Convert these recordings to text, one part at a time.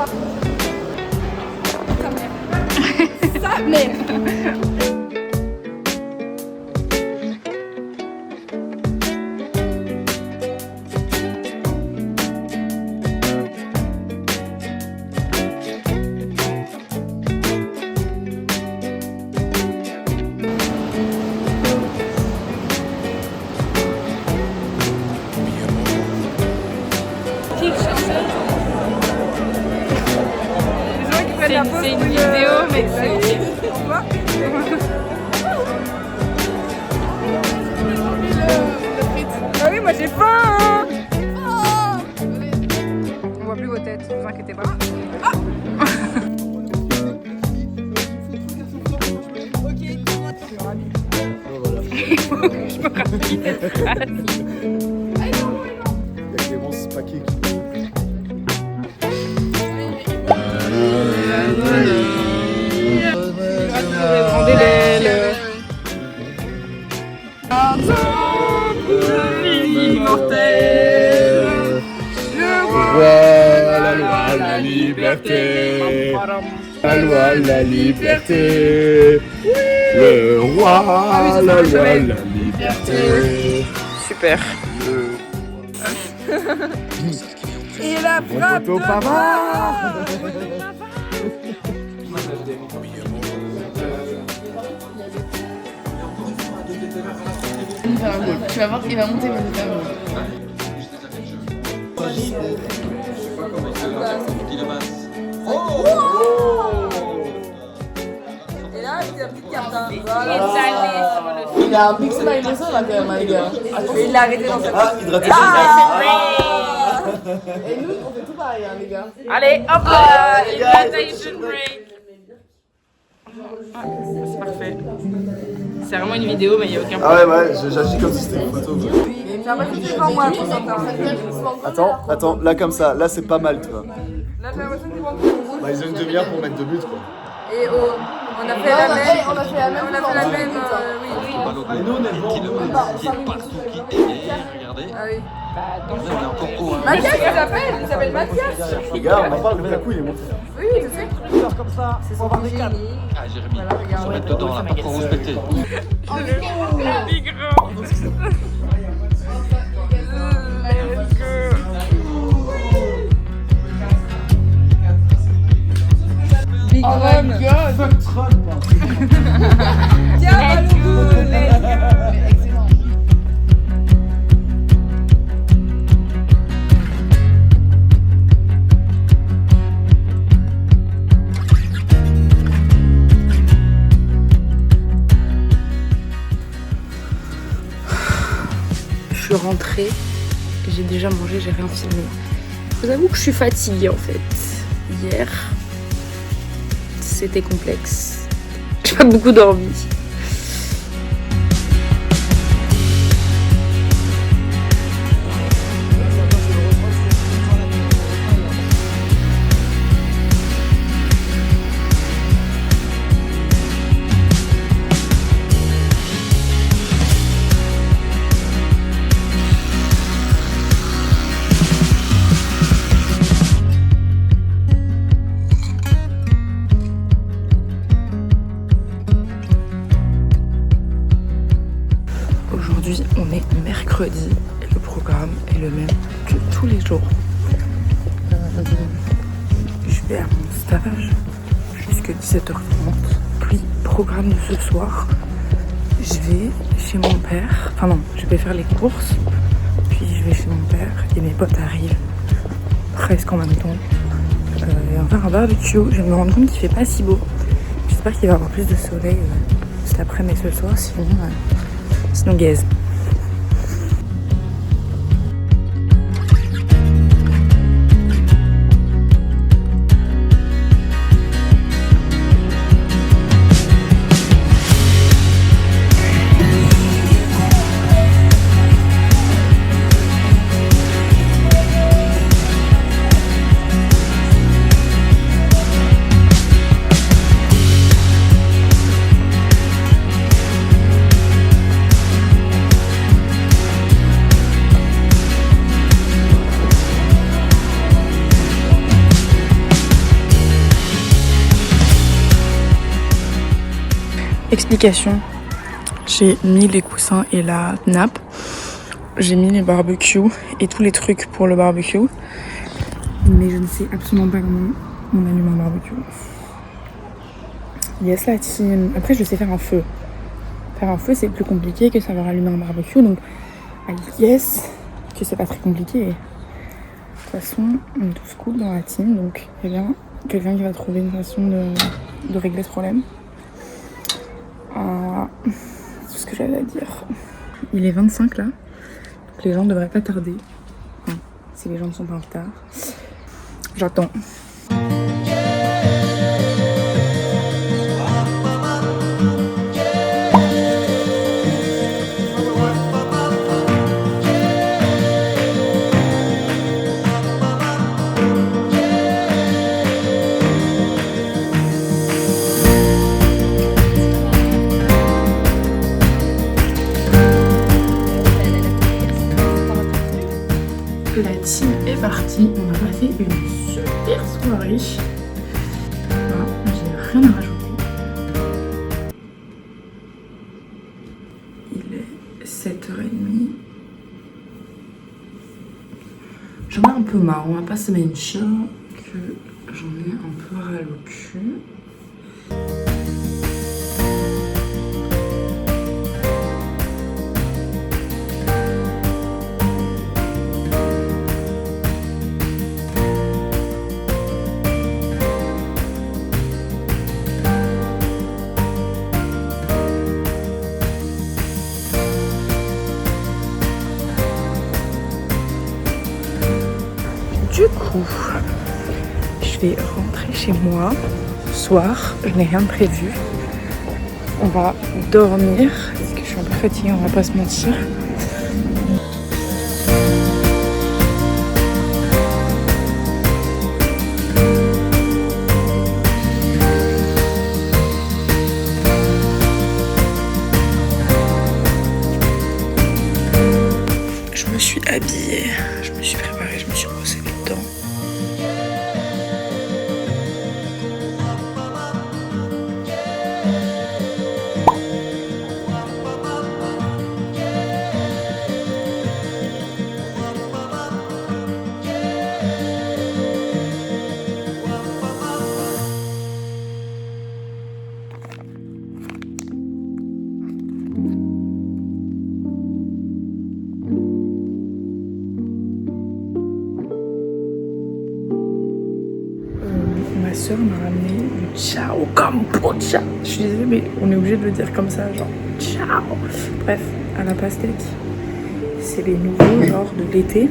pas. Sa mère. C'est une vidéo, mais c'est... Ah oui, moi j'ai faim hein. On voit plus vos têtes, ne vous inquiétez pas. Je me rappelle cette phrase. Clémence Paquet qui... Rendez l'aile. Immortel. Le roi, la loi, la liberté. La loi, la liberté. Le roi, la loi, la liberté. Super. Et la frappe Photo de Pavard. Tu vas voir qu'il va monter magnifiquement. Et là, il a plus de carte. Hein. Il a un big smile de ça là quand même, les gars. Et il l'a arrêté dans sa Ah, hydratation. Et nous, on fait tout pareil, hein, les gars. Allez, hop là, hydratation break. C'est parfait. C'est vraiment une vidéo, mais il n'y a aucun Ah problème. ouais, j'agis comme si c'était une photo. J'ai l'impression que c'est devant moi, Constantin. Attends, là comme ça, là c'est pas mal, tu vois. Là, j'ai l'impression que c'est devant moi. Bah, ils ont une demi-heure pour mettre 2 buts, quoi. Et on a fait la même. On a fait la même. On a fait la même, oui. Regardez, Ah oui. on est encore haut. Mathias, il s'appelle Mathias. Regarde, on en parle, Lukaku il est monté. Oui, je sais. C'est son génie. Ah, Jérémy, Voilà, on regarde. va mettre dedans, là, pas trop respecté. Big Run. Tiens, Balougou. Je suis rentrée, j'ai déjà mangé, j'ai rien filmé. Je vous avoue que je suis fatiguée en fait. Hier, c'était complexe. J'ai pas beaucoup dormi. Aujourd'hui, on est mercredi et le programme est le même que tous les jours. Je vais à mon stage jusqu'à 17h30. Puis, programme de ce soir, je vais chez mon père. Enfin non, je vais faire les courses. Puis je vais chez mon père et mes potes arrivent presque en même temps. Et on va faire un barbecue. Je me rends compte qu'il fait pas si beau. J'espère qu'il va y avoir plus de soleil cet après-midi ce soir, sinon gaze. Explication. J'ai mis les coussins et la nappe. J'ai mis les barbecues et tous les trucs pour le barbecue. Mais je ne sais absolument pas comment on allume un barbecue. Yes la team. Après je sais faire un feu. Faire un feu c'est plus compliqué que savoir allumer un barbecue. Donc yes que c'est pas très compliqué. De toute façon on est tous cool dans la team. Donc il y a bien quelqu'un qui va trouver une façon de régler ce problème. C'est tout ce que j'avais à dire. Il est 25 là. Donc les gens ne devraient pas tarder. Enfin, si les gens ne sont pas en retard. J'attends. La team est partie, on a passé une super soirée. Voilà, j'ai rien à rajouter. Il est 7h30. J'en ai un peu marre, on va pas se mettre une chien que j'en ai un peu ras le cul. Du coup, je vais rentrer chez moi ce soir. Je n'ai rien de prévu. On va dormir parce que je suis un peu fatiguée, on va pas se mentir. Je me suis habillée, je me suis préparée, je me suis brossé les dents. Ma soeur m'a ramené du ciao kombucha. Je suis désolée mais on est obligé de le dire comme ça, genre ciao. Bref, à la pastèque. C'est les nouveaux genre de l'été.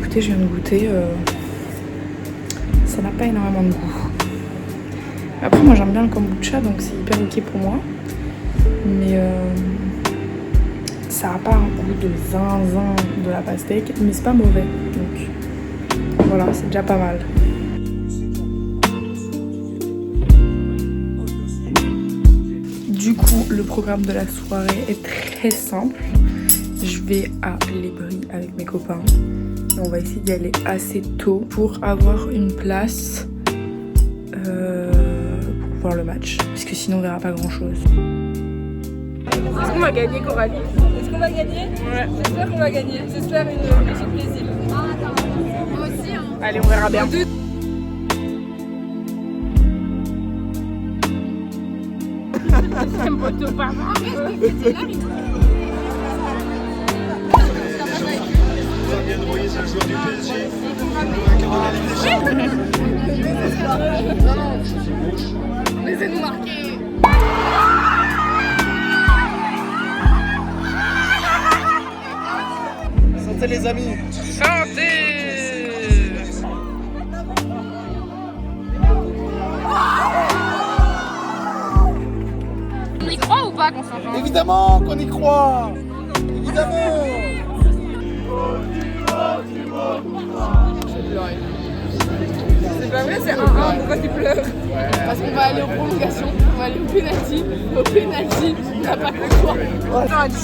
Écoutez, je viens de goûter. Ça n'a pas énormément de goût. Après moi j'aime bien le kombucha donc c'est hyper ok pour moi. Mais ça n'a pas un goût de zinzin de la pastèque. Mais c'est pas mauvais. Donc voilà, c'est déjà pas mal. Du coup, le programme de la soirée est très simple. Je vais à l'Ébris avec mes copains. Et on va essayer d'y aller assez tôt pour avoir une place pour voir le match. Parce que sinon, on verra pas grand chose. Est-ce qu'on va gagner, Coralie? Est-ce qu'on va gagner? Ouais. J'espère qu'on va gagner. J'espère une petite plaisir. Moi aussi, hein. Allez, on verra bien. Laissez-nous marquer. Santé les amis. Santé! On y croit ou pas, Constantin? Évidemment qu'on y croit. Évidemment. C'est pas vrai, c'est 1-1, pourquoi tu pleures? Parce qu'on va aller aux prolongations, on va aller au pénalty. Au pénalty, on n'a pas le choix.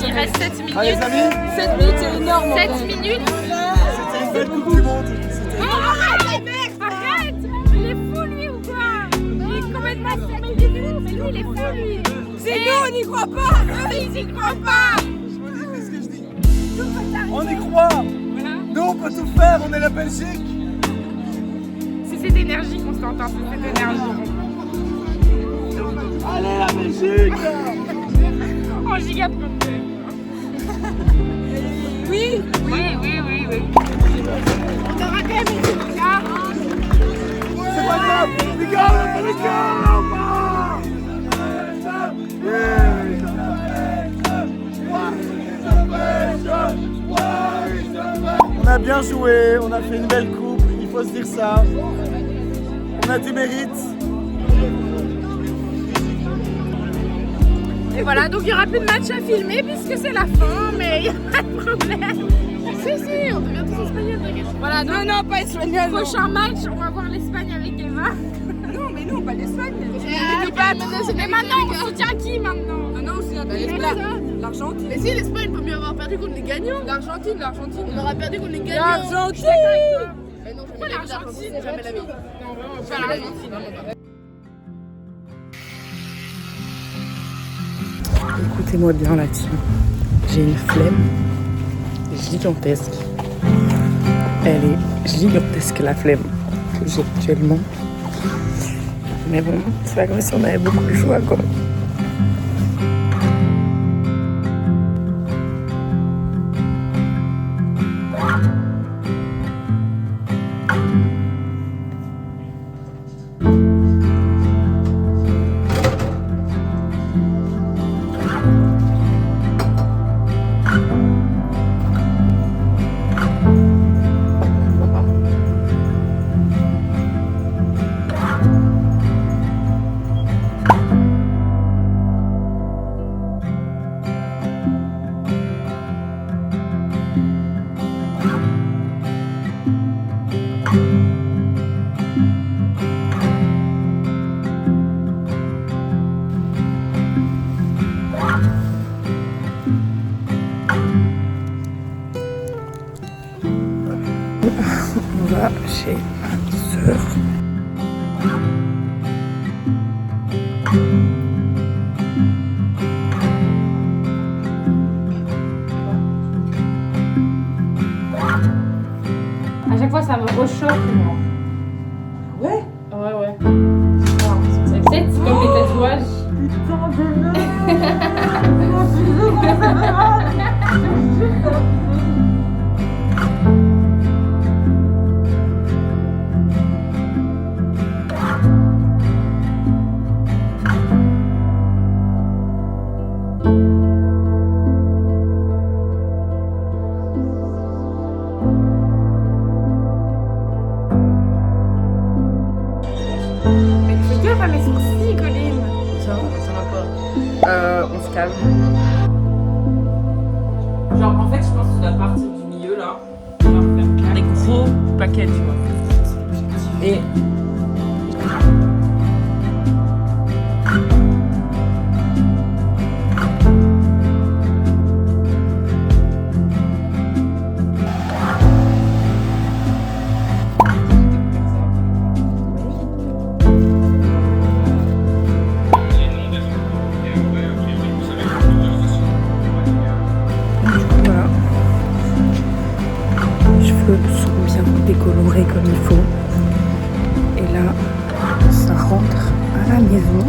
Il reste 7 minutes. Allez les amis. 7 minutes, c'est énorme. 7 minutes. C'était une belle coupe du monde. Arrête, mec, arrête. Il est fou, lui, ou quoi? Il est complètement fou, mais il est fou. Mais lui, il est fou, lui. C'est nous, on n'y croit pas. Eux, ils y croient pas. On y croit. Voilà. Nous, on peut tout faire, on est la Belgique. C'est cette énergie qu'on s'entend, c'est cette énergie. Allez, la Belgique. En giga Oui. On aura quand même été là. C'est pas grave. Les gars. On a bien joué, on a fait une belle coupe, il faut se dire ça. On a du mérite. Et voilà, donc il n'y aura plus de match à filmer puisque c'est la fin, mais il n'y a pas de problème. Si, on devient tous espagnols, t'inquiète. Voilà, donc, non, pas espagnol. Prochain match, on va voir l'Espagne avec Eva. Non, mais non, pas l'Espagne. Mais maintenant, on soutient qui maintenant? Non, on soutient l'Argentine. Mais si l'Espagne peut mieux avoir perdu contre les gagnants. L'Argentine. On aura perdu contre les gagnants. L'Argentine. Mais non, Pourquoi l'Argentine? Jamais la vie. Non, vraiment, pas l'Argentine. Écoutez-moi bien la team. J'ai une flemme gigantesque. Elle est gigantesque la flemme que j'ai actuellement. Mais bon, c'est pas comme si on avait beaucoup de choix quoi. On va chez ma sœur. À chaque fois, ça me rechauffe, moi. Ouais. Ouais. C'est peut-être comme les tatouages. Fais gaffe à mes sourcils, Colline. Ça va pas. On se calme. Genre, en fait, je pense que tu dois partir du milieu là. Tu vas faire des gros paquets, tu vois. Et. Voilà. Les cheveux sont bien décolorés comme il faut. Et là, ça rentre à la maison.